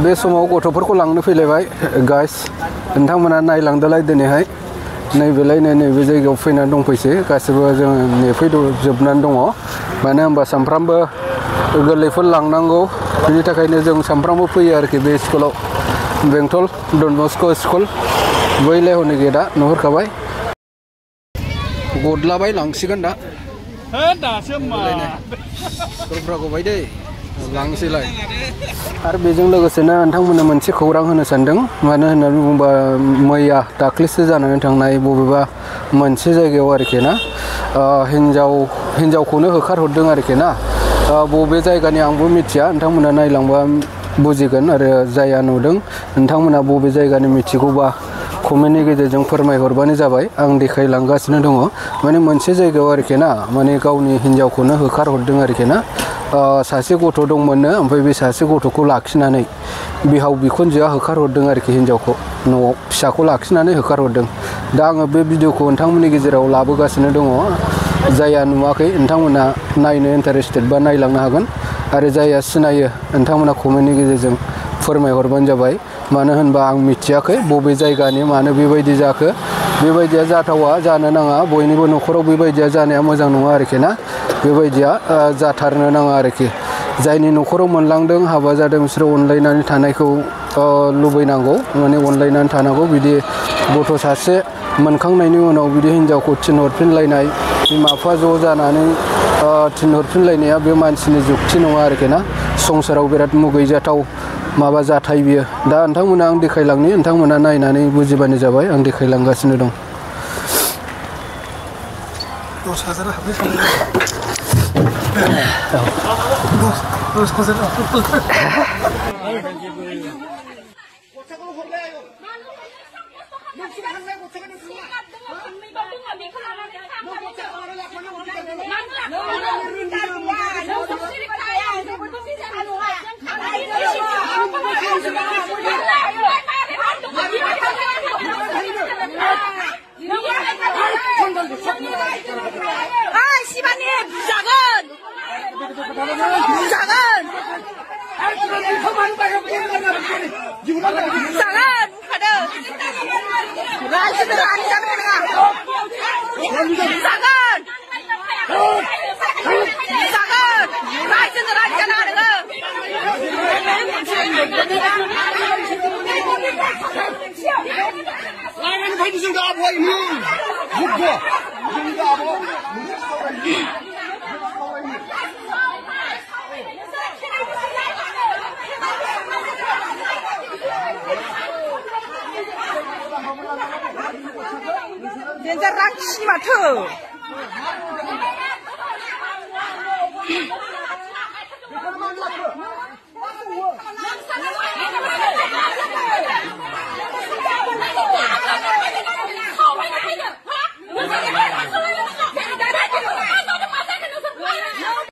बे समाव गथ'फोरखौ लांनो फैलायबाय गाइस नोंथांमोना नायलांदोलाय दिनैहाय नैबेलाय नैबे जायगायाव फैनानै दंफैसै गासिबो जों नेफैजोबनानै दङ मानो होनबा सामफ्रामबो गोरलैफोर लांनांगौ बिनि थाखायनो जों सामफ्रामबो फैयो आरोखि बे स्कुलाव बेंटल डन बस्क' स्कुल बैलाय हनै गेटआ नुहुरखाबाय गदलाबाय लांसिगोन दा दासो मा सरफ्रा गबाय दै लांसैलाय आरो बेजों लोगोसेनो नोंथांमोननो मोनसे खौरां होनो सानदों मानो होननानै बुङोबा मैया दाख्लैसो जानानै थांनाय बबेबा मोनसे जायगायाव आरोखि ना हिन्जावखौनो होखारहरदों आरोखि ना बबे जायगानि आंबो मिथिया नोंथांमोना नायलांबा बुजिगोन आरो जाया नुदों नोंथांमोना बबे जायगानि मिथिगौबा कमेन्टनि गेजेरजों फोरमायहरबानो जाबाय आं देखायलांगासिनो दङ माने मोनसे जायगायाव आरोखि ना माने गावनि हिन्जावखौनो होखारहरदों आरोखि ना सासे गथ' दंमोननो ओमफ्राय बे सासे गथ'खौ लाखिनानै बिहाव बिखुनजोआ होखारहरदों आरोखि हिन्जावखौ न'आव फिसाखौ लाखिनानै होखारहरदों दा आङो बे भिडिअखौ नोंथांमोननि गेजेराव लाबोगासिनो दङ जायहा नुवाखै नोंथांमोना नायनो इन्टारेस्टेड बा नायलांनो हागोन आरो जायहा सिनायो नोंथांमोना कमेन्टनि गेजेरजों फोरमायहरबानो जाबाय मानो होनबा आं मिथियाखै बबे जायगानि मानो बेबायदि जाखो बेबायदिया जाथावा जानो नाङा बयनिबो न'खराव बेबायदिया जानाया मोजां नङा आरोखि ना बेबायदिया जाथारनो नाङा आरोखि जायनि न'खराव मोनलांदों हाबा जादों बिसोरो अनलायनानै थानायखौ लुबैनांगौ माने अनलायनानै थानांगौ बिदि गथ' सासे मोनखांनायनि उनाव बिदि हिन्जावखौ थिनहरफिनलायनाय बिमा बिफा ज' जानानै थिनहरफिनलायनाया बे मानसिनि जुक्ति नङा आरोखि ना संसाराव बिराद मुगैजाथाव माबा जाथाय बियो दा नोंथांमोना आं देखायलांनि नोंथांमोना नायनानै बुजिबानो जाबाय आं देखायलांगासिनो दं 10,000 हाबफैखानाय 10,000 Dia raksi mata.